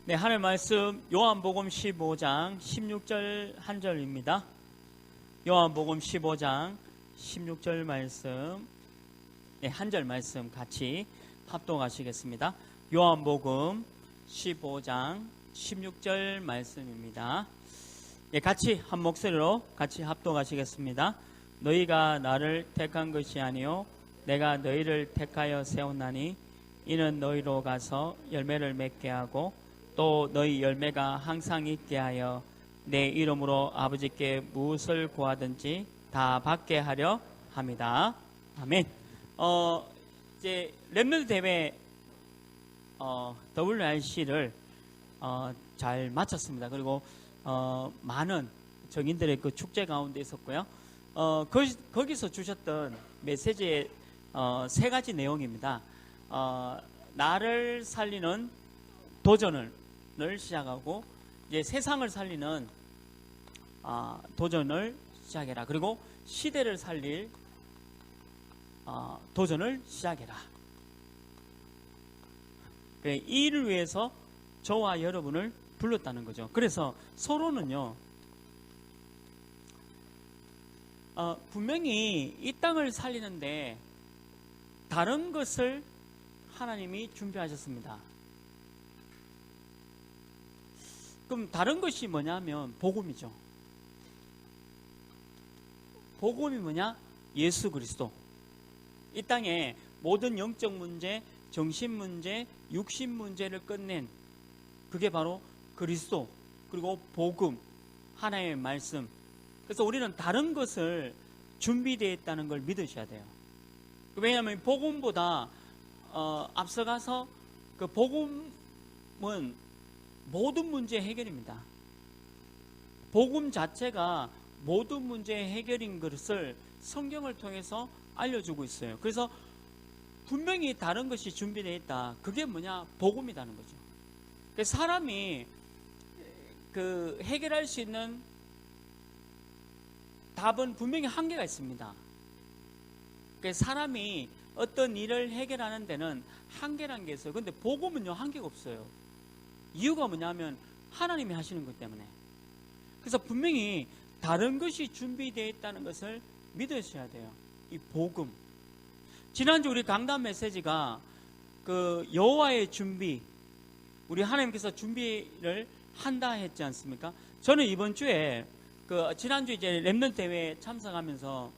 네, 하늘 말씀 요한복음 15장 16절 한 절입니다. 요한복음 15장 16절 말씀, 네, 한 절 말씀 같이 합독하시겠습니다. 요한복음 15장 16절 말씀입니다. 네, 같이 한 목소리로 같이 합독하시겠습니다. 너희가 나를 택한 것이 아니요 내가 너희를 택하여 세웠나니 이는 너희로 가서 열매를 맺게 하고 또 너희 열매가 항상 있게 하여 내 이름으로 아버지께 무엇을 구하든지 다 받게 하려 합니다. 아멘. 이제 렘넌트 대회 WRC를 잘 마쳤습니다. 그리고 많은 정인들의 그 축제 가운데 있었고요. 거기서 주셨던 메시지의 세 가지 내용입니다. 나를 살리는 도전을 시작하고 이제 세상을 살리는 도전을 시작해라. 그리고 시대를 살릴 도전을 시작해라. 이 일을 위해서 저와 여러분을 불렀다는 거죠. 그래서 서로는요, 분명히 이 땅을 살리는데 다른 것을 하나님이 준비하셨습니다. 그럼 다른 것이 뭐냐면 복음이죠. 복음이 뭐냐? 예수 그리스도. 이 땅에 모든 영적 문제, 정신 문제, 육신 문제를 끝낸 그게 바로 그리스도, 그리고 복음, 하나님의 말씀. 그래서 우리는 다른 것을 준비되어 있다는 걸 믿으셔야 돼요. 왜냐하면 복음보다 앞서가서 그 복음은 모든 문제 해결입니다. 복음 자체가 모든 문제 해결인 것을 성경을 통해서 알려주고 있어요. 그래서 분명히 다른 것이 준비되어 있다. 그게 뭐냐? 복음이라는 거죠. 사람이 그 해결할 수 있는 답은 분명히 한계가 있습니다. 사람이 어떤 일을 해결하는 데는 한계라는 게 있어요. 그런데 복음은요, 한계가 없어요. 이유가 뭐냐면 하나님이 하시는 것 때문에. 그래서 분명히 다른 것이 준비되어 있다는 것을 믿으셔야 돼요. 이 복음. 지난주 우리 강단 메시지가 그 여호와의 준비, 우리 하나님께서 준비를 한다 했지 않습니까? 저는 이번 주에 그 지난주 이제 렘넌트 대회에 참석하면서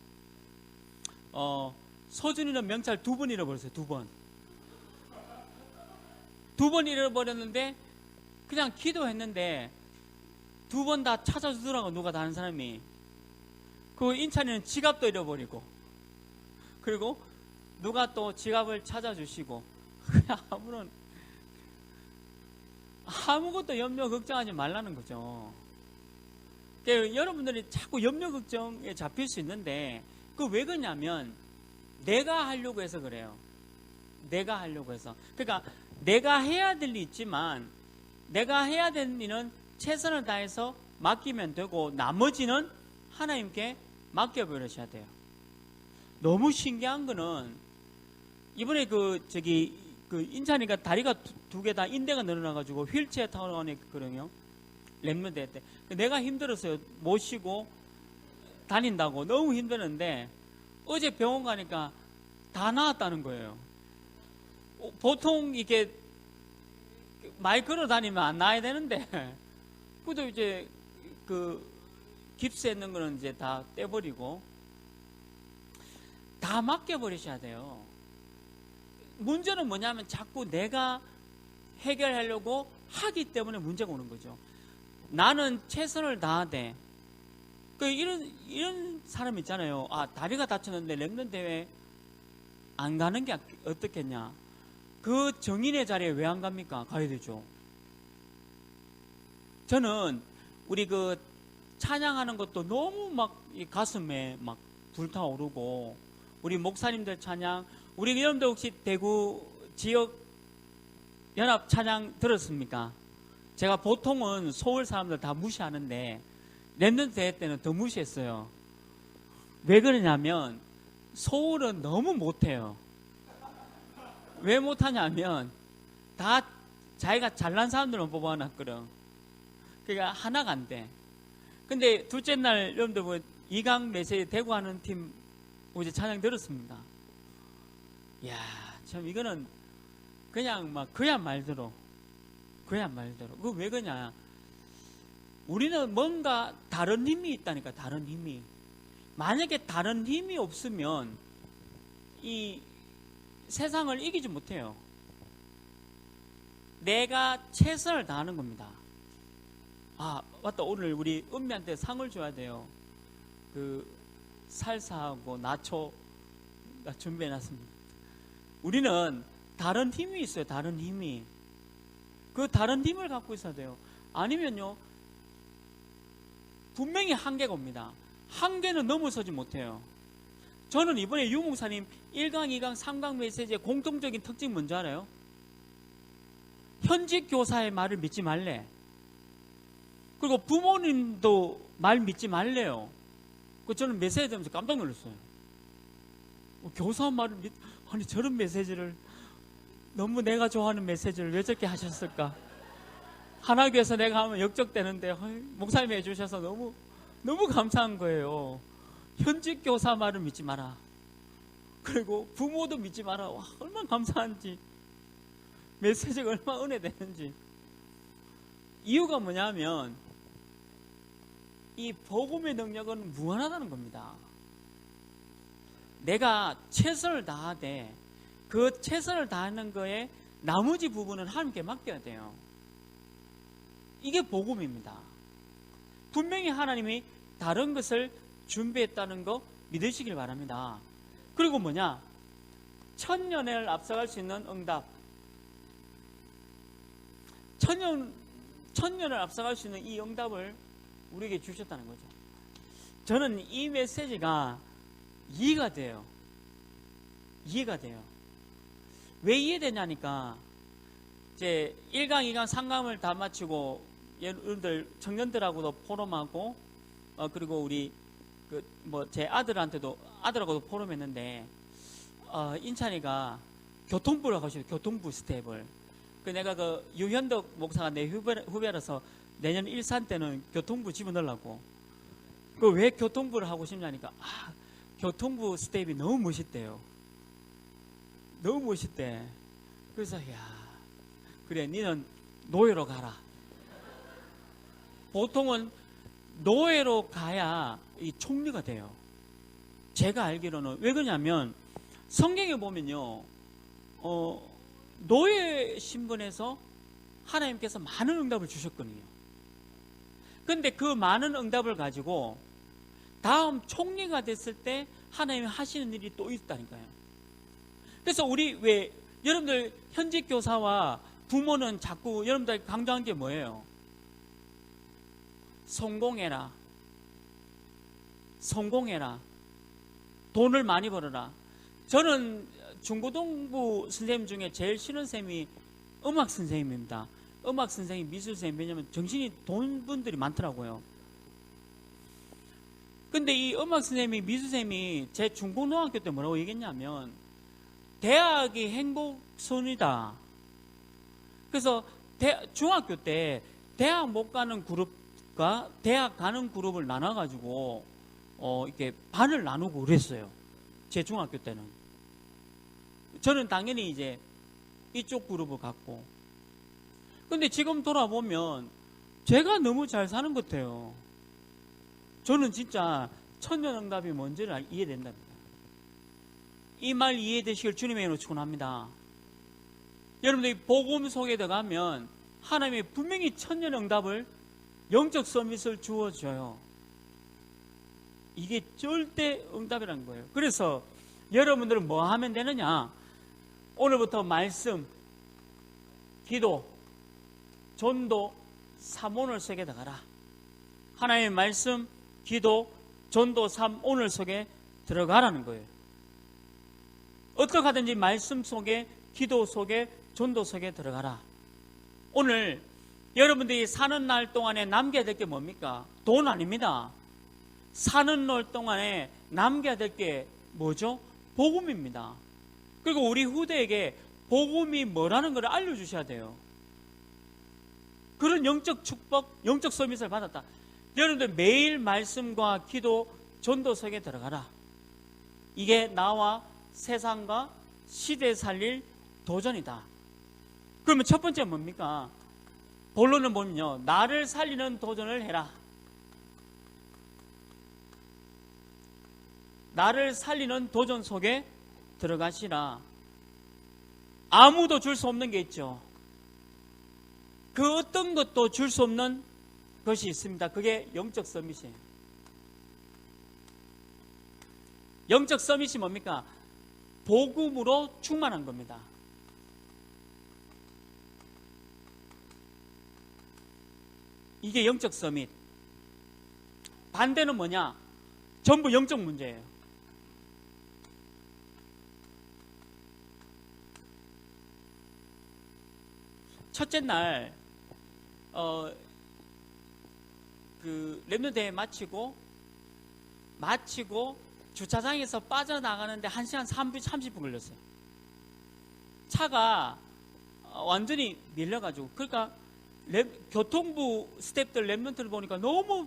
서준이는 명찰 2번 잃어버렸어요. 2번. 2번 잃어버렸는데 그냥 기도했는데 2번 다 찾아주더라고. 누가 다른 사람이. 그 인찬이는 지갑도 잃어버리고, 그리고 누가 또 지갑을 찾아주시고, 아무것도 염려 걱정하지 말라는 거죠. 그러니까 여러분들이 자꾸 염려 걱정에 잡힐 수 있는데 그 왜 그러냐면 내가 하려고 해서 그래요. 내가 하려고 해서. 그러니까 내가 해야 될 일이 있지만 내가 해야 되는 일은 최선을 다해서 맡기면 되고 나머지는 하나님께 맡겨버리셔야 돼요. 너무 신기한 거는 이번에 그 인찬이가 다리가 두 개 다 인대가 늘어나가지고 휠체어 타고 나오거든요. 렘넌트 때. 내가 힘들었어요. 모시고 다닌다고 너무 힘들었는데 어제 병원 가니까 다 나았다는 거예요. 보통 이게 말 걸어 다니면 안 나야 되는데 그래도 이제 그 깁스에 있는 거는 이제 다 떼버리고 다 맡겨버리셔야 돼요. 문제는 뭐냐면 자꾸 내가 해결하려고 하기 때문에 문제가 오는 거죠. 나는 최선을 다하되 이런 사람 있잖아요. 다리가 다쳤는데 렘넌트 대회 안 가는 게 어떻겠냐. 그 정인의 자리에 왜 안 갑니까? 가야 되죠. 저는 우리 그 찬양하는 것도 너무 막 이 가슴에 막 불타오르고, 우리 목사님들 찬양, 우리 여러분들 혹시 대구 지역 연합 찬양 들었습니까? 제가 보통은 서울 사람들 다 무시하는데 렘넌트 대회 때는 더 무시했어요. 왜 그러냐면 서울은 너무 못해요. 왜 못하냐면 다 자기가 잘난 사람들만 뽑아놨거든. 그러니까 하나가 안 돼. 근데 둘째 날 여러분들 뭐 이강 메시지 대구 하는 팀 어제 찬양 들었습니다. 이야, 참 이거는 그냥 막 그야말대로. 그거 왜 그러냐? 우리는 뭔가 다른 힘이 있다니까, 다른 힘이. 만약에 다른 힘이 없으면 이 세상을 이기지 못해요. 내가 최선을 다하는 겁니다. 아, 맞다. 오늘 우리 은미한테 상을 줘야 돼요. 그 살사하고 나초 나 준비해놨습니다. 우리는 다른 힘이 있어요. 다른 힘이. 그 다른 힘을 갖고 있어야 돼요. 아니면요, 분명히 한계가 옵니다. 한계는 넘어서지 못해요. 저는 이번에 유 목사님 1강, 2강, 3강 메시지의 공통적인 특징 뭔지 알아요? 현직 교사의 말을 믿지 말래. 그리고 부모님도 말 믿지 말래요. 저는 메시지 들으면서 깜짝 놀랐어요. 교사 말을 아니 저런 메시지를, 너무 내가 좋아하는 메시지를 왜 저렇게 하셨을까? 하나교에서 내가 하면 역적되는데 목사님이 해주셔서 너무 감사한 거예요. 현직 교사 말을 믿지 마라. 그리고 부모도 믿지 마라. 와, 얼마나 감사한지. 메시지가 얼마나 은혜되는지. 이유가 뭐냐면 이 복음의 능력은 무한하다는 겁니다. 내가 최선을 다하되 그 최선을 다하는 거에 나머지 부분은 하나님께 맡겨야 돼요. 이게 복음입니다. 분명히 하나님이 다른 것을 준비했다는 거 믿으시길 바랍니다. 그리고 뭐냐? 천년을 앞서갈 수 있는 응답. 천년을 앞서갈 수 있는 이 응답을 우리에게 주셨다는 거죠. 저는 이 메시지가 이해가 돼요. 이해가 돼요. 왜 이해되냐니까, 이제 1강, 2강, 3강을 다 마치고 여러분들 청년들하고도 포럼하고 그리고 우리 제 아들하고도 포럼했는데 인찬이가 교통부를 하고 싶어요. 교통부 스텝을. 내가 유현덕 목사가 내 후배라서 내년 일산 때는 교통부 집어넣으려고. 왜 교통부를 하고 싶냐니까, 교통부 스텝이 너무 멋있대요. 너무 멋있대. 그래서 그래, 니는 노예로 가라. 보통은 노예로 가야 이 총리가 돼요. 제가 알기로는. 왜 그러냐면 성경에 보면요, 노예 신분에서 하나님께서 많은 응답을 주셨거든요. 근데 그 많은 응답을 가지고 다음 총리가 됐을 때 하나님이 하시는 일이 또 있다니까요. 그래서 여러분들 현직 교사와 부모는 자꾸 여러분들 강조한 게 뭐예요? 성공해라. 성공해라. 돈을 많이 벌어라. 저는 중고등부 선생님 중에 제일 싫은 선생님이 음악 선생님입니다. 음악 선생님, 미술 선생님. 왜냐면 정신이 돈 분들이 많더라고요. 근데 이 음악 선생님이, 미술 선생님이 제 중고등학교 때 뭐라고 얘기했냐면, 대학이 행복선이다. 그래서 중학교 때 대학 못 가는 그룹과 대학 가는 그룹을 나눠가지고 이렇게 반을 나누고 그랬어요. 제 중학교 때는. 저는 당연히 이제 이쪽 그룹을 갖고. 근데 지금 돌아보면 제가 너무 잘 사는 것 같아요. 저는 진짜 천년응답이 뭔지를 이해된답니다. 이 말 이해되시길 주님의 이름으로 축원합니다. 여러분들이 복음 속에 들어가면 하나님이 분명히 천년응답을, 영적 서밋을 주어줘요. 이게 절대 응답이라는 거예요. 그래서 여러분들은 뭐 하면 되느냐? 오늘부터 말씀, 기도, 전도, 삼오늘 속에 들어가라. 하나님의 말씀, 기도, 전도, 삼오늘 속에 들어가라는 거예요. 어떻게 하든지 말씀 속에, 기도 속에, 전도 속에 들어가라. 오늘 여러분들이 사는 날 동안에 남겨야 될 게 뭡니까? 돈 아닙니다. 사는 날 동안에 남겨야 될 게 뭐죠? 복음입니다. 그리고 우리 후대에게 복음이 뭐라는 걸 알려주셔야 돼요. 그런 영적 축복, 영적 서밋을 받았다. 여러분들 매일 말씀과 기도, 전도 속에 들어가라. 이게 나와 세상과 시대에 살릴 도전이다. 그러면 첫 번째 뭡니까? 본론은 뭐냐면요, 나를 살리는 도전을 해라. 나를 살리는 도전 속에 들어가시라. 아무도 줄 수 없는 게 있죠. 그 어떤 것도 줄 수 없는 것이 있습니다. 그게 영적 서밋이에요. 영적 서밋이 뭡니까? 복음으로 충만한 겁니다. 이게 영적 서밋. 반대는 뭐냐? 전부 영적 문제예요. 첫째 날 랩넌트 대회 마치고 주차장에서 빠져나가는데 1시간 30분 걸렸어요. 차가 완전히 밀려가지고. 그러니까 교통부 스태프들 랩넌트를 보니까 너무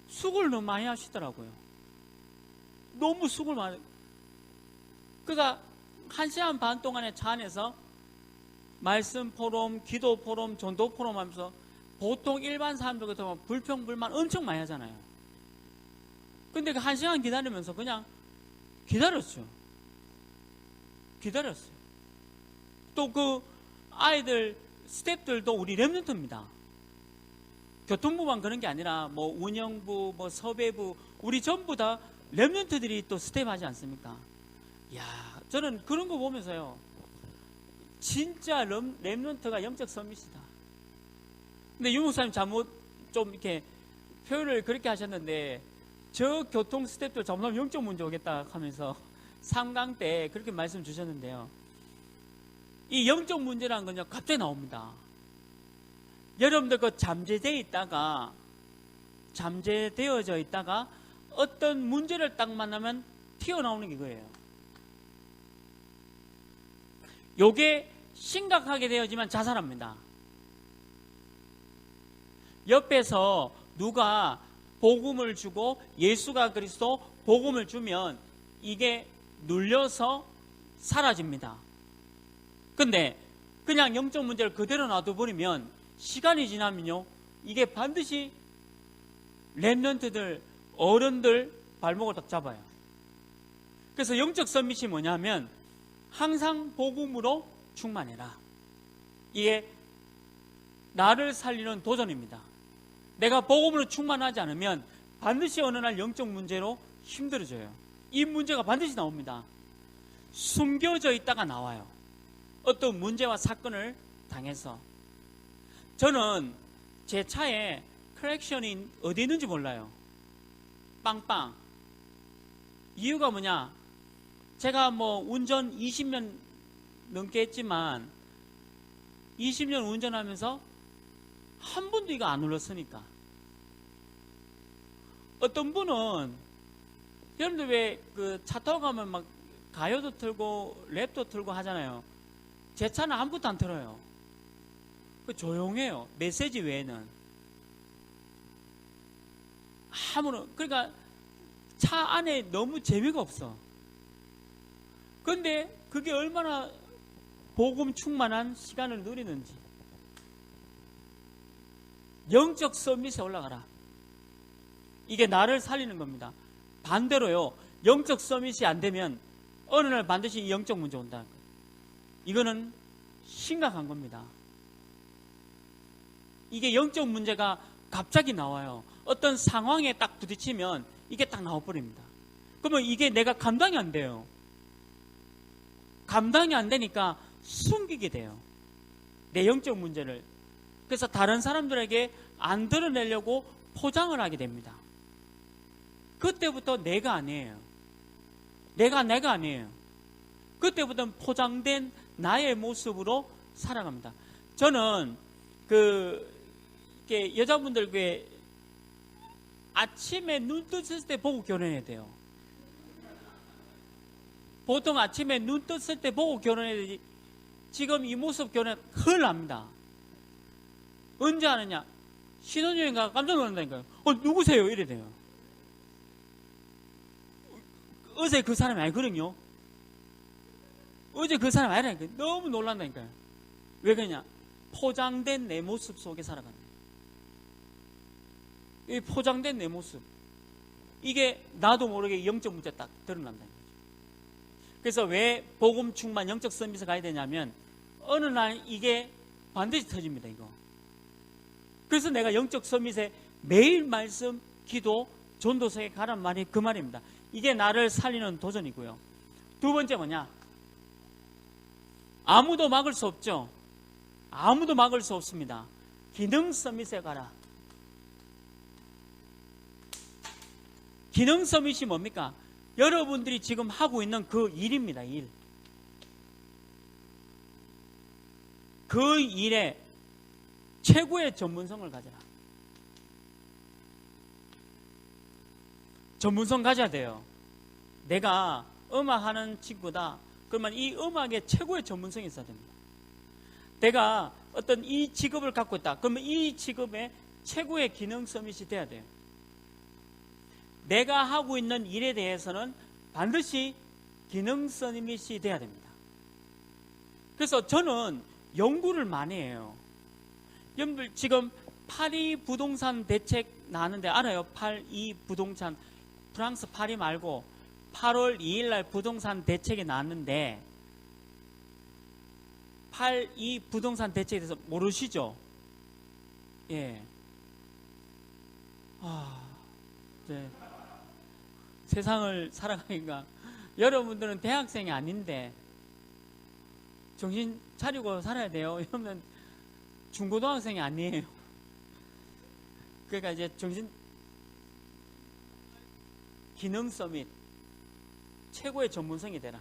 수고를 너무 많이 하시더라고요. 너무 수고를 많이. 그러니까 1시간 반 동안에 차 안에서 말씀 포럼, 기도 포럼, 전도 포럼 하면서 보통 일반 사람들 같으면 불평, 불만 엄청 많이 하잖아요. 근데 그 1시간 기다리면서 그냥 기다렸어요. 또 그 아이들, 스태프들도 우리 랩런트입니다. 교통부만 그런 게 아니라 뭐 운영부, 뭐 섭외부, 우리 전부 다 랩런트들이 또 스텝 하지 않습니까? 이야, 저는 그런 거 보면서요, 진짜 랩런트가 영적 서밋이다. 근데 유 목사님 잘못 좀 이렇게 표현을 그렇게 하셨는데, 저 교통 스텝들 잘못하면 영적 문제 오겠다 하면서 3강 때 그렇게 말씀 주셨는데요. 이 영적 문제라는 건요, 갑자기 나옵니다. 여러분들 그 잠재되어져 있다가 어떤 문제를 딱 만나면 튀어나오는 게 이거예요. 요게 심각하게 되어지면 자살합니다. 옆에서 누가 복음을 주고 예수가 그리스도 복음을 주면 이게 눌려서 사라집니다. 근데 그냥 영적 문제를 그대로 놔둬버리면 시간이 지나면요, 이게 반드시 랩런트들, 어른들 발목을 딱 잡아요. 그래서 영적 서밋이 뭐냐면 항상 복음으로 충만해라. 이게 나를 살리는 도전입니다. 내가 복음으로 충만하지 않으면 반드시 어느 날 영적 문제로 힘들어져요. 이 문제가 반드시 나옵니다. 숨겨져 있다가 나와요. 어떤 문제와 사건을 당해서. 저는 제 차에 크랙션이 어디 있는지 몰라요. 빵빵. 이유가 뭐냐? 제가 뭐 운전 20년 넘게 했지만 20년 운전하면서 한 번도 이거 안 눌렀으니까. 어떤 분은, 여러분들 왜 그 차 타고 가면 막 가요도 틀고 랩도 틀고 하잖아요. 제 차는 아무것도 안 틀어요. 조용해요. 메시지 외에는. 그러니까 차 안에 너무 재미가 없어. 근데 그게 얼마나 복음 충만한 시간을 누리는지. 영적 서밋에 올라가라. 이게 나를 살리는 겁니다. 반대로요, 영적 서밋이 안 되면 어느 날 반드시 영적 문제 온다. 이거는 심각한 겁니다. 이게 영적 문제가 갑자기 나와요. 어떤 상황에 딱 부딪히면 이게 딱 나와버립니다. 그러면 이게 내가 감당이 안 돼요. 감당이 안 되니까 숨기게 돼요. 내 영적 문제를. 그래서 다른 사람들에게 안 드러내려고 포장을 하게 됩니다. 그때부터 내가 아니에요. 내가 아니에요. 그때부터는 포장된 나의 모습으로 살아갑니다. 저는 여자분들 왜 아침에 눈 떴을 때 보고 결혼해야 돼요. 보통 아침에 눈 떴을 때 보고 결혼해야 되지. 지금 이 모습 결혼 큰일 납니다. 언제 하느냐? 신혼여행 가 깜짝 놀란다니까요. 누구세요? 이래 돼요. 어제 그 사람이 아니거든요. 어제 그 사람이 아니라니까요. 너무 놀란다니까요. 왜 그러냐? 포장된 내 모습 속에 살아간다. 이 포장된 내 모습. 이게 나도 모르게 영적 문제 딱 드러난다는 거죠. 그래서 왜 복음 충만 영적 서밋에 가야 되냐면 어느 날 이게 반드시 터집니다. 이거. 그래서 내가 영적 서밋에 매일 말씀, 기도, 전도서에 가란 말이 그 말입니다. 이게 나를 살리는 도전이고요. 두 번째 뭐냐? 아무도 막을 수 없죠. 아무도 막을 수 없습니다. 기능 서밋에 가라. 기능 서밋이 뭡니까? 여러분들이 지금 하고 있는 그 일입니다. 일. 그 일에 최고의 전문성을 가져라. 전문성 가져야 돼요. 내가 음악하는 친구다. 그러면 이 음악에 최고의 전문성이 있어야 됩니다. 내가 어떤 이 직업을 갖고 있다. 그러면 이 직업에 최고의 기능 서밋이 돼야 돼요. 내가 하고 있는 일에 대해서는 반드시 기능 서밋이 돼야 됩니다. 그래서 저는 연구를 많이 해요. 여러분들 지금 8.2 부동산 대책 나왔는데 알아요? 8.2 부동산, 프랑스 파리 말고 8월 2일 날 부동산 대책이 나왔는데 8.2 부동산 대책에 대해서 모르시죠? 예. 네. 세상을 살아가니까 여러분들은 대학생이 아닌데 정신 차리고 살아야 돼요. 이러면 중고등학생이 아니에요. 그러니까 이제 기능 서밋 최고의 전문성이 되라.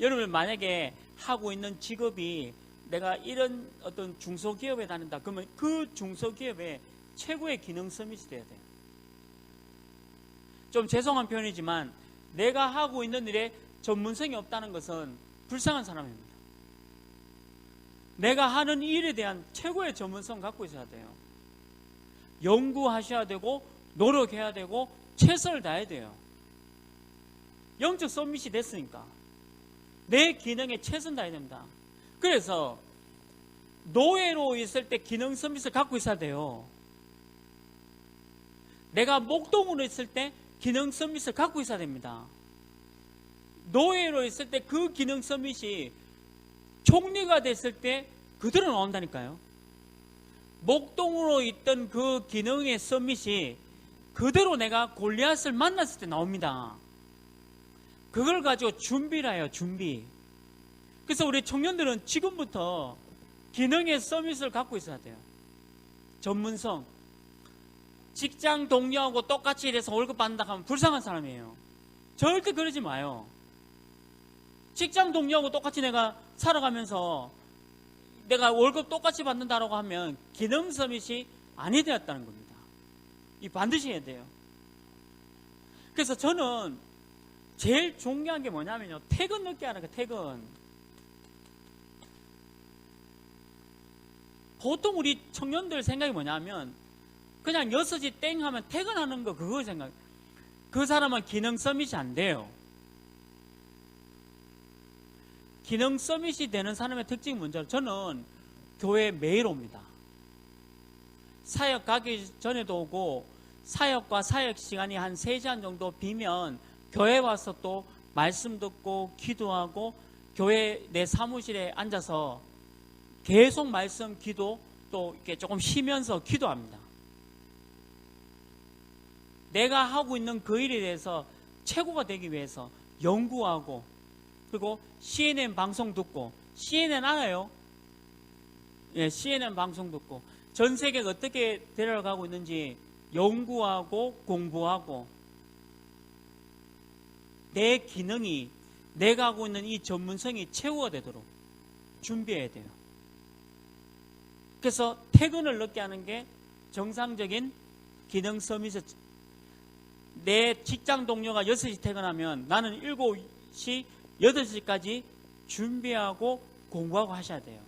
여러분 만약에 하고 있는 직업이 내가 이런 어떤 중소기업에 다닌다. 그러면 그 중소기업의 최고의 기능 서밋이 돼야 돼요. 좀 죄송한 표현이지만 내가 하고 있는 일에 전문성이 없다는 것은 불쌍한 사람입니다. 내가 하는 일에 대한 최고의 전문성 갖고 있어야 돼요. 연구하셔야 되고 노력해야 되고 최선을 다해야 돼요. 영적 서밋이 됐으니까 내 기능에 최선 다해야 됩니다. 그래서 노예로 있을 때 기능 서밋을 갖고 있어야 돼요. 내가 목동으로 있을 때 기능 서밋을 갖고 있어야 됩니다. 노예로 있을 때 그 기능 서밋이 총리가 됐을 때 그대로 나온다니까요. 목동으로 있던 그 기능의 서밋이 그대로 내가 골리앗을 만났을 때 나옵니다. 그걸 가지고 준비를 해요. 준비. 그래서 우리 청년들은 지금부터 기능의 서밋을 갖고 있어야 돼요. 전문성. 직장 동료하고 똑같이 일해서 월급 받는다 하면 불쌍한 사람이에요. 절대 그러지 마요. 직장 동료하고 똑같이 내가 살아가면서 내가 월급 똑같이 받는다라고 하면 기능 서밋이 아니 되었다는 겁니다. 이 반드시 해야 돼요. 그래서 저는 제일 중요한 게 뭐냐면요. 퇴근 늦게 하는 거예요. 퇴근. 보통 우리 청년들 생각이 뭐냐면 그냥 6시 땡 하면 퇴근하는 거 그거 생각. 그 사람은 기능 서밋이 안 돼요. 기능 서밋이 되는 사람의 특징이 뭔지 알아요? 저는 교회에 매일 옵니다. 사역 가기 전에도 오고 사역과 사역 시간이 한 3시간 정도 비면 교회 와서 또 말씀 듣고 기도하고 교회 내 사무실에 앉아서 계속 말씀 기도 또 이렇게 조금 쉬면서 기도합니다. 내가 하고 있는 그 일에 대해서 최고가 되기 위해서 연구하고 그리고 CNN 방송 듣고 CNN 알아요? 예, CNN 방송 듣고 전 세계가 어떻게 데려가고 있는지 연구하고 공부하고 내 기능이 내가 하고 있는 이 전문성이 최고가 되도록 준비해야 돼요. 그래서 퇴근을 늦게 하는 게 정상적인 기능 서밋의 내 직장 동료가 6시 퇴근하면 나는 7시, 8시까지 준비하고 공부하고 하셔야 돼요.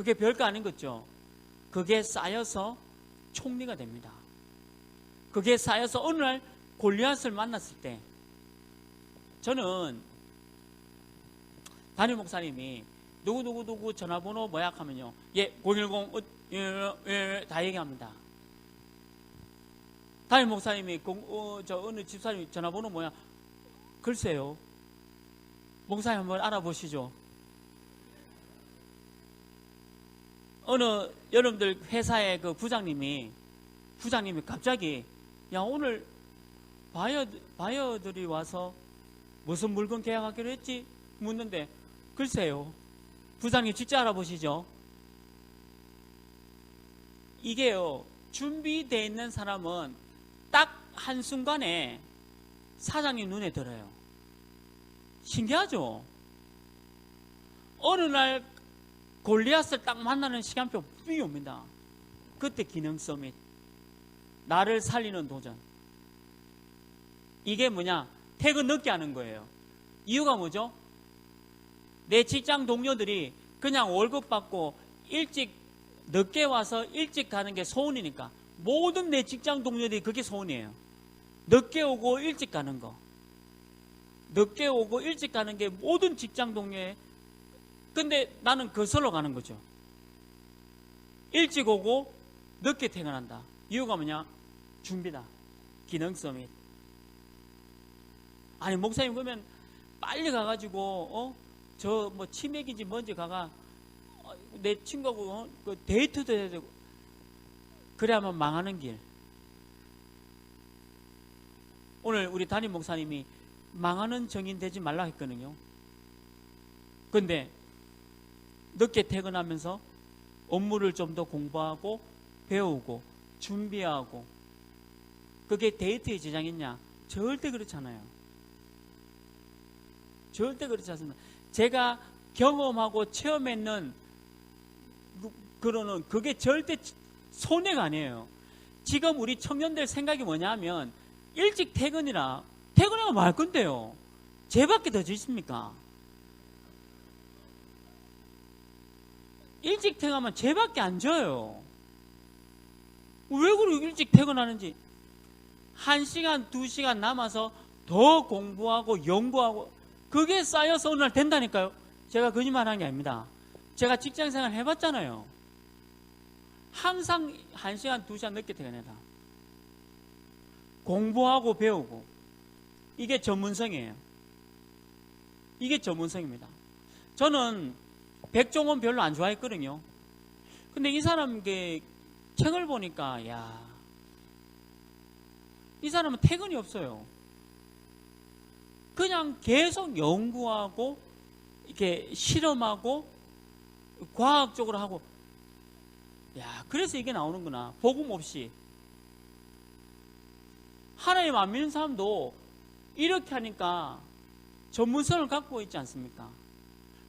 그게 별거 아닌 거죠. 그게 쌓여서 총리가 됩니다. 그게 쌓여서 어느 날 골리앗을 만났을 때, 저는 담임 목사님이 누구 전화번호 뭐야 하면요, 예 010 다 얘기합니다. 담임 목사님이 어느 집사님 전화번호 뭐야, 글쎄요, 목사님 한번 알아보시죠. 어느 여러분들 회사의 그 부장님이 갑자기 야 오늘 바이어들이 와서 무슨 물건 계약하기로 했지? 묻는데 글쎄요. 부장님 직접 알아보시죠. 이게요, 준비되어 있는 사람은 딱 한순간에 사장님 눈에 들어요. 신기하죠? 어느 날 골리앗을 딱 만나는 시간표 분명히 옵니다. 그때 기능 서밋, 나를 살리는 도전. 이게 뭐냐? 퇴근 늦게 하는 거예요. 이유가 뭐죠? 내 직장 동료들이 그냥 월급 받고 늦게 와서 일찍 가는 게 소원이니까, 모든 내 직장 동료들이 그게 소원이에요. 늦게 오고 일찍 가는 거. 늦게 오고 일찍 가는 게 모든 직장 동료의. 근데 나는 거슬러 가는 거죠. 일찍 오고 늦게 퇴근한다. 이유가 뭐냐? 준비다. 기능 서밋. 아니 목사님 그러면 빨리 가가지고 저 뭐 치맥인지 뭔지 가가 내 친구하고 그 데이트도 해야 되고, 그래야만 망하는 길. 오늘 우리 담임 목사님이 망하는 정인 되지 말라 했거든요. 근데 늦게 퇴근하면서 업무를 좀 더 공부하고 배우고 준비하고, 그게 데이트에 지장있냐? 절대 그렇지 않아요. 절대 그렇지 않습니다. 제가 경험하고 체험했는 그러는 그게 절대 손해가 아니에요. 지금 우리 청년들 생각이 뭐냐면 일찍 퇴근하고 말 건데요. 쟤밖에 더 짓습니까? 일찍 퇴근하면 쟤밖에 안 져요. 왜 그렇게 일찍 퇴근하는지. 1시간, 2시간 남아서 더 공부하고 연구하고, 그게 쌓여서 오늘 된다니까요. 제가 거짓말하는 게 아닙니다. 제가 직장생활 해봤잖아요. 항상 1시간, 2시간 늦게 퇴근해라. 공부하고 배우고. 이게 전문성이에요. 이게 전문성입니다. 저는 백종원 별로 안 좋아했거든요. 근데 이 사람 책을 보니까 이 사람은 퇴근이 없어요. 그냥 계속 연구하고 이렇게 실험하고 과학적으로 하고, 그래서 이게 나오는구나. 복음 없이. 하나님 안 믿는 사람도 이렇게 하니까 전문성을 갖고 있지 않습니까?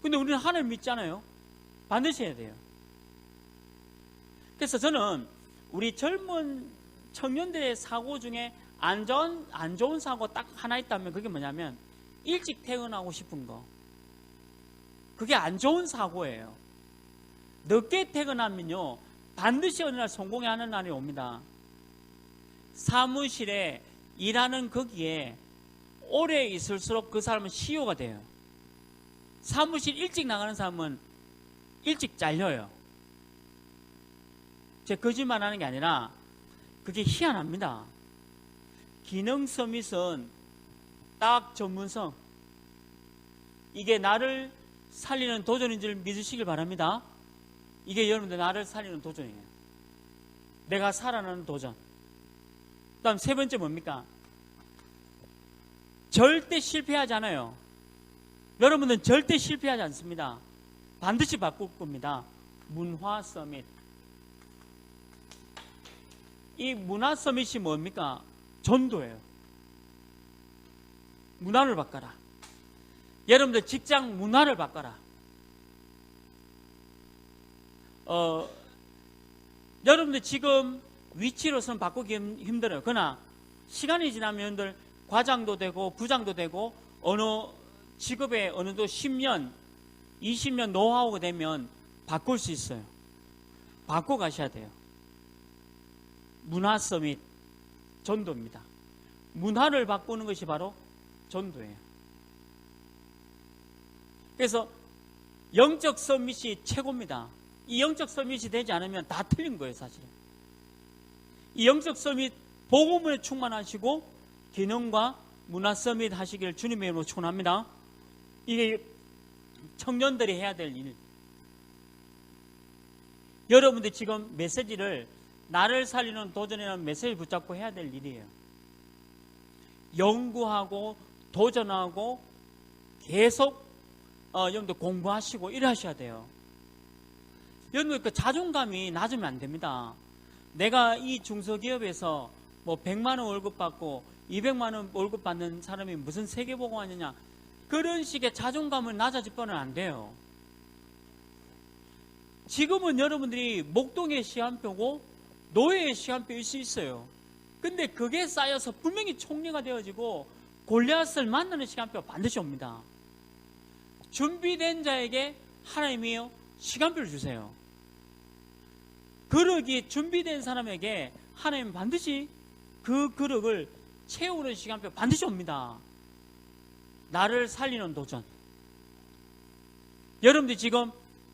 근데 우리는 하나님 믿잖아요. 반드시 해야 돼요. 그래서 저는 우리 젊은 청년들의 사고 중에 안 좋은 사고 딱 하나 있다면 그게 뭐냐면 일찍 퇴근하고 싶은 거. 그게 안 좋은 사고예요. 늦게 퇴근하면요, 반드시 어느 날 성공해야 하는 날이 옵니다. 사무실에 일하는 거기에 오래 있을수록 그 사람은 CEO가 돼요. 사무실 일찍 나가는 사람은 일찍 잘려요. 제가 거짓말 하는 게 아니라 그게 희한합니다. 기능 서밋은 딱 전문성. 이게 나를 살리는 도전인 줄 믿으시길 바랍니다. 이게 여러분들 나를 살리는 도전이에요. 내가 살아나는 도전. 그 다음 세 번째 뭡니까? 절대 실패하지 않아요. 여러분들은 절대 실패하지 않습니다. 반드시 바꿀 겁니다. 문화 서밋. 이 문화 서밋이 뭡니까? 전도예요. 문화를 바꿔라. 여러분들 직장 문화를 바꿔라. 여러분들 지금 위치로서는 바꾸기 힘들어요. 그러나 시간이 지나면 여러분들 과장도 되고 부장도 되고 어느 직업에 어느도 10년, 20년 노하우가 되면 바꿀 수 있어요. 바꿔 가셔야 돼요. 문화 서밋 전도입니다. 문화를 바꾸는 것이 바로 전도예요. 그래서 영적 서밋이 최고입니다. 이 영적 서밋이 되지 않으면 다 틀린 거예요, 사실은. 이 영적 서밋 복음에 충만하시고 기능과 문화 서밋 하시길 주님의 이름으로 축원합니다. 이게 청년들이 해야 될 일. 여러분들 지금 메시지를 나를 살리는 도전이라는 메시지를 붙잡고 해야 될 일이에요. 연구하고 도전하고 계속 여러분들 공부하시고 일하셔야 돼요. 여러분들 그 자존감이 낮으면 안 됩니다. 내가 이 중소기업에서 뭐 100만 원 월급 받고 200만 원 월급 받는 사람이 무슨 세계보고하느냐, 그런 식의 자존감을 낮아질 뻔은 안 돼요. 지금은 여러분들이 목동의 시간표고 노예의 시간표일 수 있어요. 근데 그게 쌓여서 분명히 총리가 되어지고 골리앗을 만나는 시간표가 반드시 옵니다. 준비된 자에게 하나님이요 시간표를 주세요. 그릇이 준비된 사람에게 하나님은 반드시 그 그릇을 채우는 시간표 반드시 옵니다. 나를 살리는 도전. 여러분들이 지금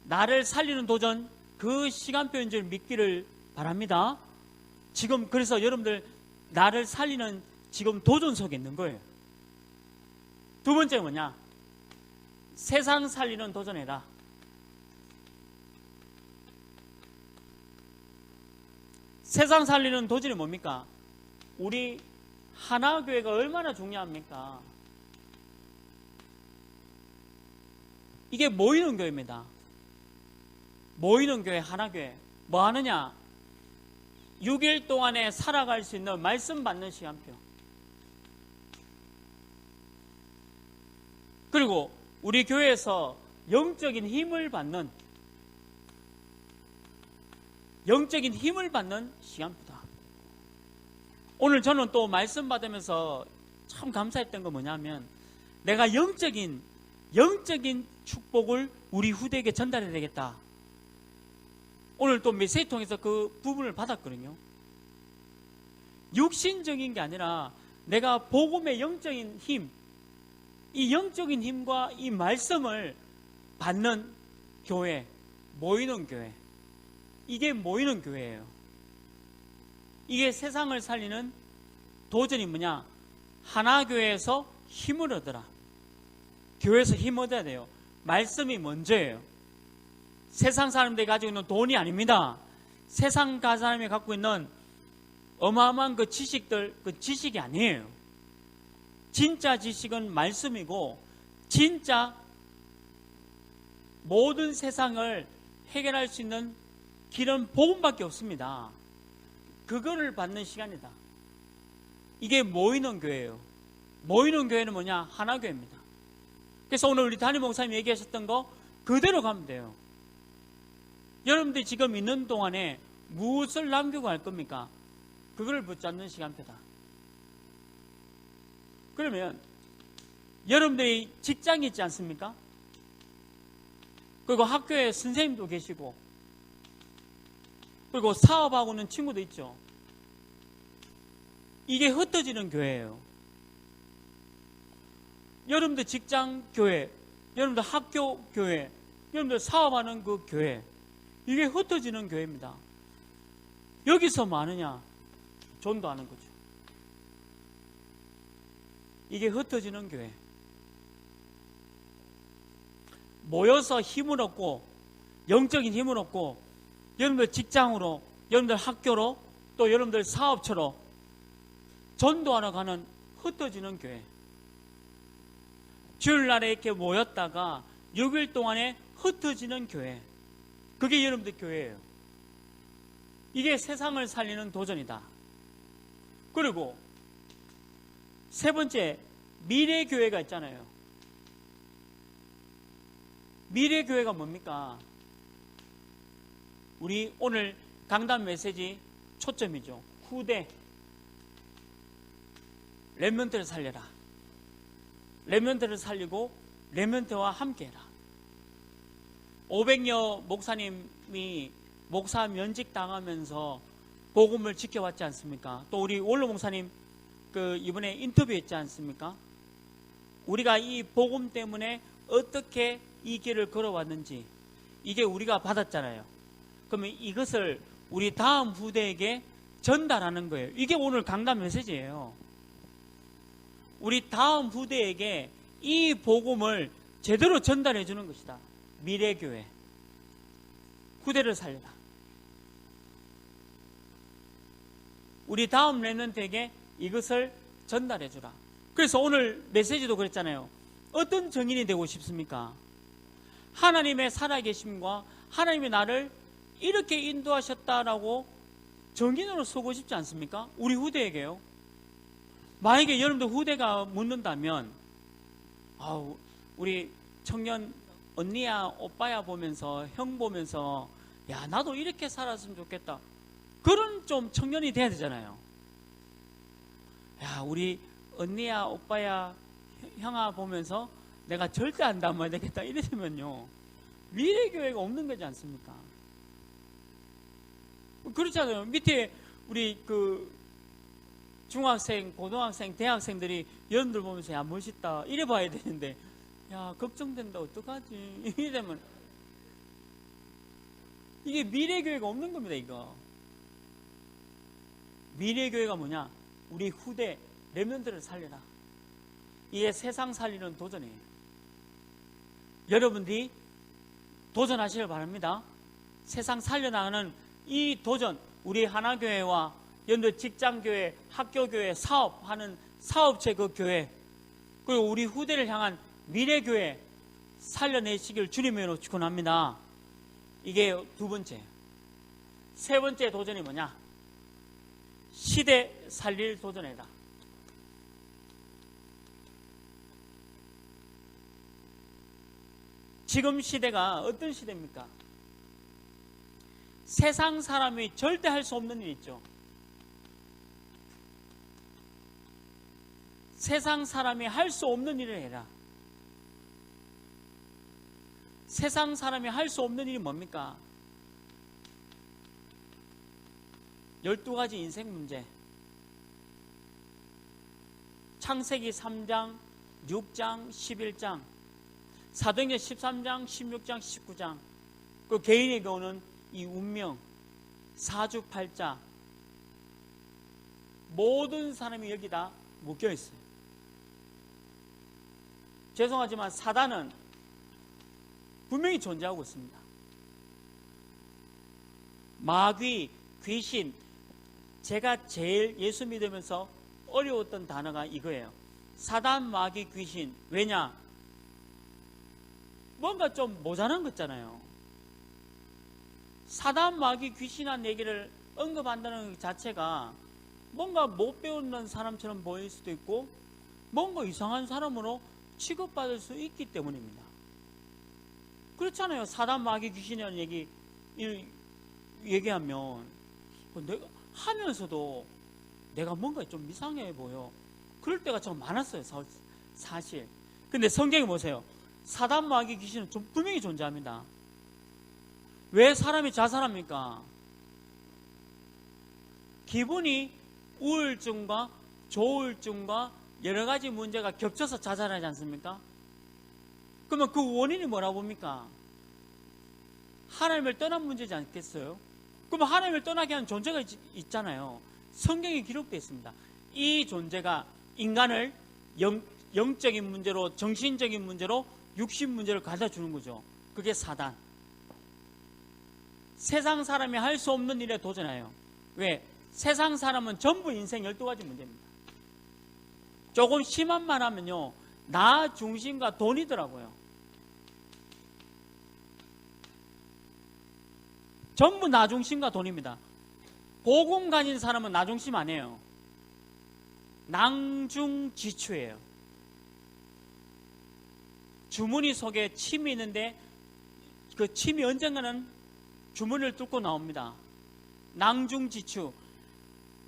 나를 살리는 도전 그 시간표인 줄 믿기를 바랍니다. 지금 그래서 여러분들 나를 살리는 지금 도전 속에 있는 거예요. 두 번째는 뭐냐? 세상 살리는 도전해라. 세상 살리는 도전이 뭡니까? 우리 하나교회가 얼마나 중요합니까? 이게 모이는 교회입니다. 모이는 교회, 하나교회. 뭐 하느냐? 6일 동안에 살아갈 수 있는 말씀 받는 시간표. 그리고 우리 교회에서 영적인 힘을 받는 시간표다. 오늘 저는 또 말씀 받으면서 참 감사했던 건 뭐냐면 내가 영적인 축복을 우리 후대에게 전달해야 되겠다. 오늘 또 메시지 통해서 그 부분을 받았거든요. 육신적인 게 아니라 내가 복음의 영적인 힘, 이 영적인 힘과 이 말씀을 받는 교회, 모이는 교회. 이게 모이는 교회예요. 이게 세상을 살리는 도전이 뭐냐? 하나교회에서 힘을 얻어라. 교회에서 힘을 얻어야 돼요. 말씀이 먼저예요. 세상 사람들이 가지고 있는 돈이 아닙니다. 세상 사람이 갖고 있는 어마어마한 그 지식들, 그 지식이 아니에요. 진짜 지식은 말씀이고, 진짜 모든 세상을 해결할 수 있는 길은 복음밖에 없습니다. 그거를 받는 시간이다. 이게 모이는 교회예요. 모이는 교회는 뭐냐? 하나교회입니다. 그래서 오늘 우리 담임 목사님 얘기하셨던 거 그대로 가면 돼요. 여러분들이 지금 있는 동안에 무엇을 남기고 할 겁니까? 그걸 붙잡는 시간표다. 그러면 여러분들이 직장이 있지 않습니까? 그리고 학교에 선생님도 계시고, 그리고 사업하고 있는 친구도 있죠. 이게 흩어지는 교회예요. 여러분들 직장 교회, 여러분들 학교 교회, 여러분들 사업하는 그 교회, 이게 흩어지는 교회입니다. 여기서 뭐 하느냐? 전도하는 거죠. 이게 흩어지는 교회. 모여서 힘을 얻고, 영적인 힘을 얻고, 여러분들 직장으로, 여러분들 학교로, 또 여러분들 사업처로 전도하러 가는 흩어지는 교회. 주일날에 이렇게 모였다가 6일 동안에 흩어지는 교회. 그게 여러분들 교회예요. 이게 세상을 살리는 도전이다. 그리고 세 번째, 미래교회가 있잖아요. 미래교회가 뭡니까? 우리 오늘 강단 메시지 초점이죠. 후대. 렘넌트를 살려라. 렘넌트를 살리고 렘넌트와 함께해라. 500여 목사님이 목사 면직 당하면서 복음을 지켜왔지 않습니까? 또 우리 원로 목사님 이번에 인터뷰했지 않습니까? 우리가 이 복음 때문에 어떻게 이 길을 걸어왔는지 이게 우리가 받았잖아요. 그러면 이것을 우리 다음 후대에게 전달하는 거예요. 이게 오늘 강단 메시지예요. 우리 다음 후대에게 이 복음을 제대로 전달해 주는 것이다. 미래교회. 후대를 살려라. 우리 다음 렘넌트에게 이것을 전달해 주라. 그래서 오늘 메시지도 그랬잖아요. 어떤 증인이 되고 싶습니까? 하나님의 살아계심과 하나님이 나를 이렇게 인도하셨다라고 증인으로 서고 싶지 않습니까? 우리 후대에게요. 만약에 여러분들 후대가 묻는다면 우리 청년 언니야 오빠야 보면서 형 보면서 야 나도 이렇게 살았으면 좋겠다. 그런 좀 청년이 돼야 되잖아요. 야 우리 언니야 오빠야 형아 보면서 내가 절대 안 담아야 되겠다 이러시면요 미래교회가 없는 거지 않습니까? 그렇잖아요. 밑에 우리 중학생, 고등학생, 대학생들이 여러분들 보면서 야 멋있다 이래 봐야 되는데 야 걱정된다 어떡하지 이러면 이게 미래교회가 없는 겁니다. 이거 미래교회가 뭐냐? 우리 후대 렘넌트를 살려라. 이게 세상 살리는 도전이에요. 여러분들이 도전하시길 바랍니다. 세상 살려나가는 이 도전, 우리 하나교회와 여러분들 직장교회, 학교교회, 사업하는 사업체 그 교회, 그리고 우리 후대를 향한 미래교회 살려내시길 주님으로 축원합니다. 이게 두 번째. 세 번째 도전이 뭐냐? 시대 살릴 도전이다. 지금 시대가 어떤 시대입니까? 세상 사람이 절대 할 수 없는 일 있죠. 세상 사람이 할 수 없는 일을 해라. 세상 사람이 할 수 없는 일이 뭡니까? 12가지 인생 문제. 창세기 3장, 6장, 11장, 사도행전 13장, 16장, 19장. 그 개인에게 오는 이 운명, 사주팔자, 모든 사람이 여기다 묶여 있어요. 죄송하지만 사단은 분명히 존재하고 있습니다. 마귀, 귀신, 제가 제일 예수 믿으면서 어려웠던 단어가 이거예요. 사단, 마귀, 귀신. 왜냐? 뭔가 좀 모자란 것 같잖아요. 사단, 마귀, 귀신한 얘기를 언급한다는 것 자체가 뭔가 못 배우는 사람처럼 보일 수도 있고 뭔가 이상한 사람으로 취급받을 수 있기 때문입니다. 그렇잖아요. 사단, 마귀, 귀신이라는 얘기하면 내가 하면서도 내가 뭔가 좀 이상해 보여. 그럴 때가 좀 많았어요. 사실. 근데 성경에 보세요. 사단, 마귀, 귀신은 좀 분명히 존재합니다. 왜 사람이 자살합니까? 기분이 우울증과 조울증과 여러 가지 문제가 겹쳐서 자살하지 않습니까? 그러면 그 원인이 뭐라고 봅니까? 하나님을 떠난 문제지 않겠어요? 그러면 하나님을 떠나게 하는 존재가 있잖아요. 성경에 기록되어 있습니다. 이 존재가 인간을 영적인 문제로, 정신적인 문제로, 육신 문제를 가져다 주는 거죠. 그게 사단. 세상 사람이 할 수 없는 일에 도전해요. 왜? 세상 사람은 전부 인생 12가지 문제입니다. 조금 심한 말 하면요, 나 중심과 돈이더라고요. 전부 나 중심과 돈입니다. 복음 가진 사람은 나 중심 아니에요. 낭중지추예요. 주머니 속에 침이 있는데 그 침이 언젠가는 주머니를 뚫고 나옵니다. 낭중지추.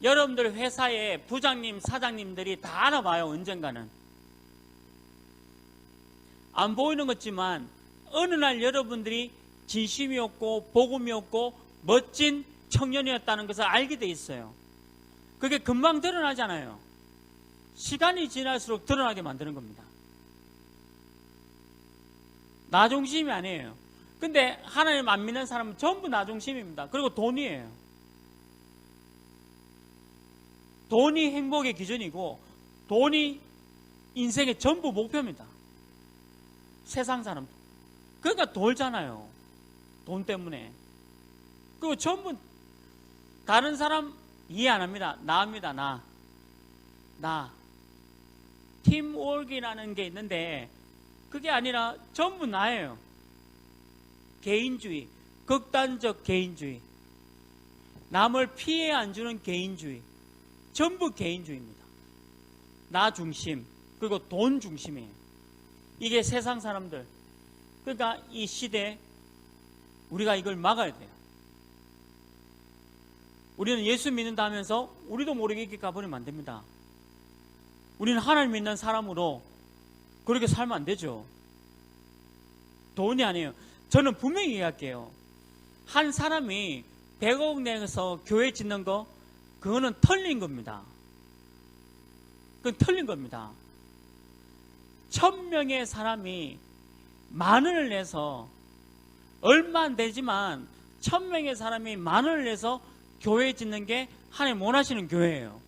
여러분들 회사의 부장님, 사장님들이 다 알아봐요. 언젠가는. 안 보이는 거지만 어느 날 여러분들이 진심이었고 복음이었고 멋진 청년이었다는 것을 알게 돼 있어요. 그게 금방 드러나잖아요. 시간이 지날수록 드러나게 만드는 겁니다. 나 중심이 아니에요. 근데 하나님 안 믿는 사람은 전부 나 중심입니다. 그리고 돈이에요. 돈이 행복의 기준이고 돈이 인생의 전부 목표입니다. 세상 사람. 그러니까 돌잖아요. 돈 때문에. 그리고 전부 다른 사람 이해 안 합니다. 나입니다. 나. 팀워크라는 게 있는데 그게 아니라 전부 나예요. 개인주의, 극단적 개인주의, 남을 피해 안 주는 개인주의, 전부 개인주의입니다. 나 중심, 그리고 돈 중심이에요. 이게 세상 사람들. 그러니까 이 시대에 우리가 이걸 막아야 돼요. 우리는 예수 믿는다 하면서 우리도 모르게 이렇게 가버리면 안 됩니다. 우리는 하나님 믿는 사람으로 그렇게 살면 안 되죠. 돈이 아니에요. 저는 분명히 얘기할게요. 한 사람이 100억 내서 교회 짓는 거, 그거는 틀린 겁니다. 그건 틀린 겁니다. 1000명의 사람이 10,000원을 내서, 얼마 안 되지만 1000명의 사람이 10,000원을 내서 교회 짓는 게 하나님 원하시는 교회예요.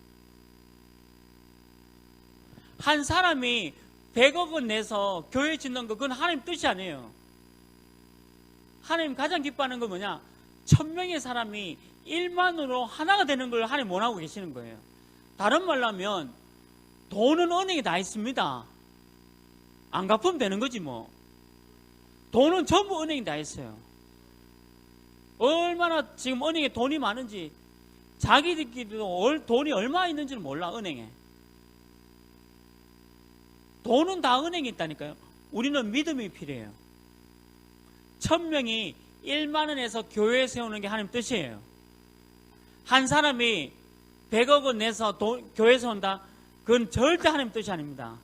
한 사람이 100억을 내서 교회 짓는 거, 그건 하나님 뜻이 아니에요. 하나님 가장 기뻐하는 건 뭐냐? 1000명의 사람이 1만으로 하나가 되는 걸 하나님 원하고 계시는 거예요. 다른 말로 하면 돈은 은행에 다 있습니다. 안 갚으면 되는 거지 뭐. 돈은 전부 은행에 다 있어요. 얼마나 지금 은행에 돈이 많은지 자기들끼리도 돈이 얼마 있는지는 몰라. 은행에 돈은 다 은행에 있다니까요. 우리는 믿음이 필요해요. 1000명이 1만원에서 교회 세우는 게 하나님 뜻이에요. 한 사람이 100억원 내서 교회 세운다? 그건 절대 하나님 뜻이 아닙니다.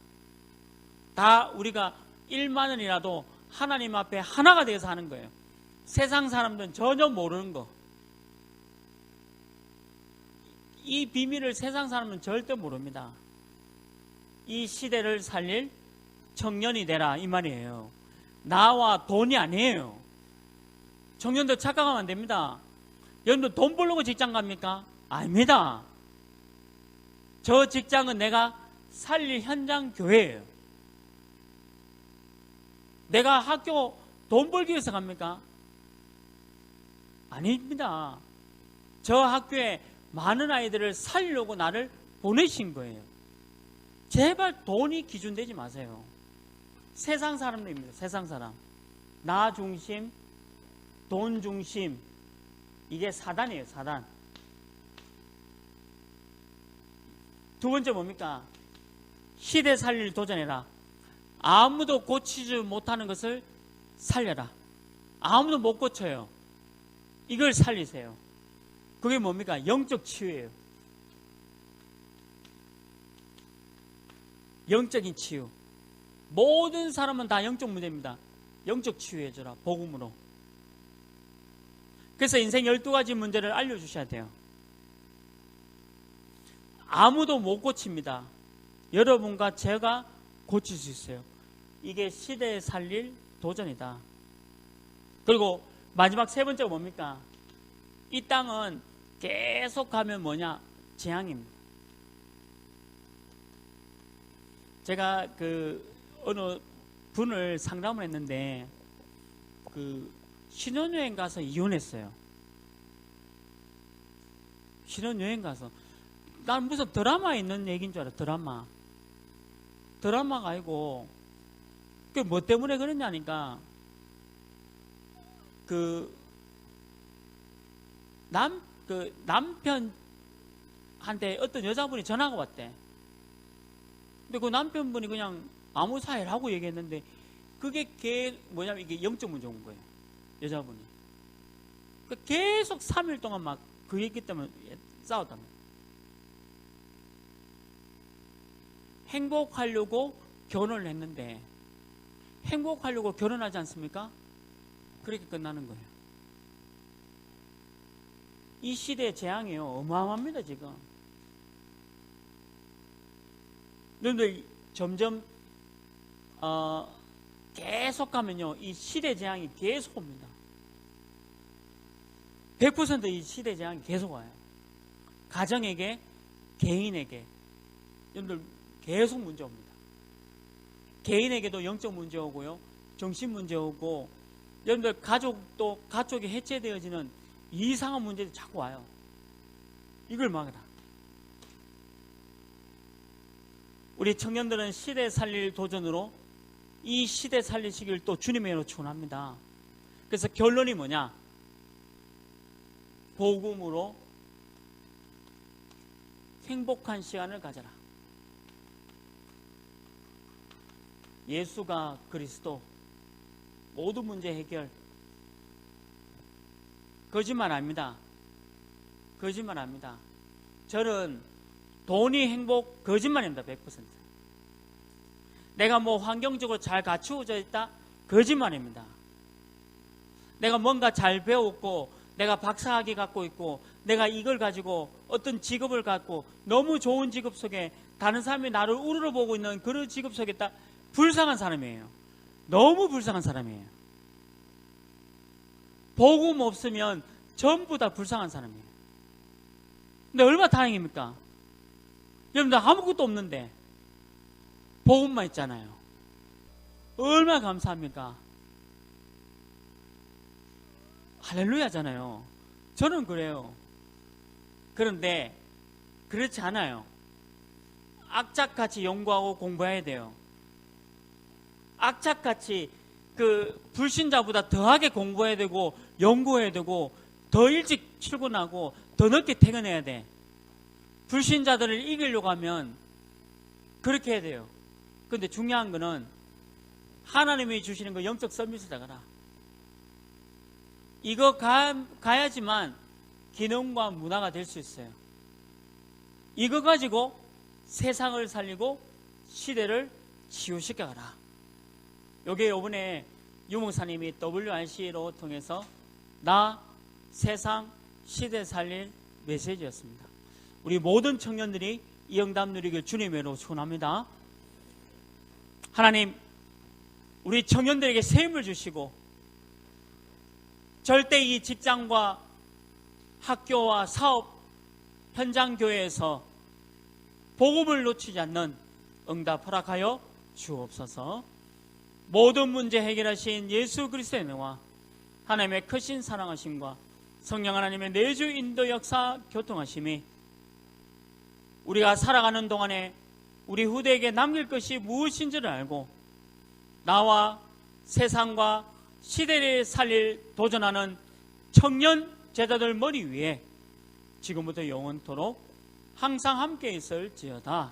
다 우리가 1만원이라도 하나님 앞에 하나가 되어서 하는 거예요. 세상 사람들은 전혀 모르는 거. 이 비밀을 세상 사람은 절대 모릅니다. 이 시대를 살릴 청년이 되라 이 말이에요. 나와 돈이 아니에요. 청년들 착각하면 안 됩니다. 여러분들 돈 벌려고 직장 갑니까? 아닙니다. 저 직장은 내가 살릴 현장 교회예요. 내가 학교 돈 벌기 위해서 갑니까? 아닙니다. 저 학교에 많은 아이들을 살리려고 나를 보내신 거예요. 제발 돈이 기준 되지 마세요. 세상 사람들입니다. 세상 사람. 나 중심, 돈 중심. 이게 사단이에요. 사단. 두 번째 뭡니까? 시대 살릴 도전해라. 아무도 고치지 못하는 것을 살려라. 아무도 못 고쳐요. 이걸 살리세요. 그게 뭡니까? 영적 치유예요. 영적인 치유. 모든 사람은 다 영적 문제입니다. 영적 치유해줘라. 복음으로. 그래서 인생 12가지 문제를 알려주셔야 돼요. 아무도 못 고칩니다. 여러분과 제가 고칠 수 있어요. 이게 시대에 살릴 도전이다. 그리고 마지막 세 번째가 뭡니까? 이 땅은 계속 가면 뭐냐? 재앙입니다. 제가 어느 분을 상담을 했는데 신혼여행 가서 이혼했어요. 신혼여행 가서. 난 무슨 드라마에 있는 얘기인 줄 알아. 드라마가 아니고 그게 뭐 때문에 그러냐니까 남편한테 어떤 여자분이 전화가 왔대. 근데 그 남편분이 그냥 아무 사이를 하고 얘기했는데 그게 뭐냐면 이게 영적 문제 온 거예요. 여자분이. 계속 3일 동안 막 그 얘기 때문에 싸웠단 말이에요. 행복하려고 결혼을 했는데 행복하려고 결혼하지 않습니까? 그렇게 끝나는 거예요. 이 시대의 재앙이요, 어마어마합니다. 지금 여러분들 점점 계속 가면요, 이 시대 재앙이 계속 옵니다. 100% 이 시대 재앙이 계속 와요. 가정에게, 개인에게, 여러분들 계속 문제 옵니다. 개인에게도 영적 문제 오고요, 정신 문제 오고, 여러분들 가족도 가족이 해체되어지는 이상한 문제들이 자꾸 와요. 이걸 막으라. 우리 청년들은 시대 살릴 도전으로 이 시대 살리시길 또 주님의 축원합니다. 그래서 결론이 뭐냐? 복음으로 행복한 시간을 가져라. 예수가 그리스도, 모든 문제 해결. 거짓말 아닙니다. 거짓말 아닙니다. 저는 돈이 행복, 거짓말입니다. 100%. 내가 뭐 환경적으로 잘 갖추어져 있다? 거짓말입니다. 내가 뭔가 잘 배웠고, 내가 박사학위 갖고 있고, 내가 이걸 가지고 어떤 직업을 갖고 너무 좋은 직업 속에 다른 사람이 나를 우러러 보고 있는 그런 직업 속에 있다? 불쌍한 사람이에요. 너무 불쌍한 사람이에요. 복음 없으면 전부 다 불쌍한 사람이에요. 근데 얼마나 다행입니까? 여러분들 아무것도 없는데 복음만 있잖아요. 얼마나 감사합니까? 할렐루야잖아요. 저는 그래요. 그런데 그렇지 않아요. 악착같이 연구하고 공부해야 돼요. 악착같이 그 불신자보다 더하게 공부해야 되고 연구해야 되고 더 일찍 출근하고 더 늦게 퇴근해야 돼. 불신자들을 이기려고 하면 그렇게 해야 돼요. 그런데 중요한 거는 하나님이 주시는 그 영적 서비스다 가라. 이거 가야지만 기능과 문화가 될 수 있어요. 이거 가지고 세상을 살리고 시대를 치유시켜가라. 요게 요번에 유목사님이 WRC로 통해서 나 세상 시대 살릴 메시지였습니다. 우리 모든 청년들이 이 응답 누리길 주님으로 축원합니다. 하나님, 우리 청년들에게 새 힘을 주시고 절대 이 직장과 학교와 사업, 현장 교회에서 복음을 놓치지 않는 응답 허락하여 주옵소서. 모든 문제 해결하신 예수 그리스도의 은혜와 하나님의 크신 사랑하심과 성령 하나님의 내주 인도 역사 교통하심이 우리가 살아가는 동안에 우리 후대에게 남길 것이 무엇인지를 알고 나와 세상과 시대를 살릴 도전하는 청년 제자들 머리 위에 지금부터 영원토록 항상 함께 있을지어다.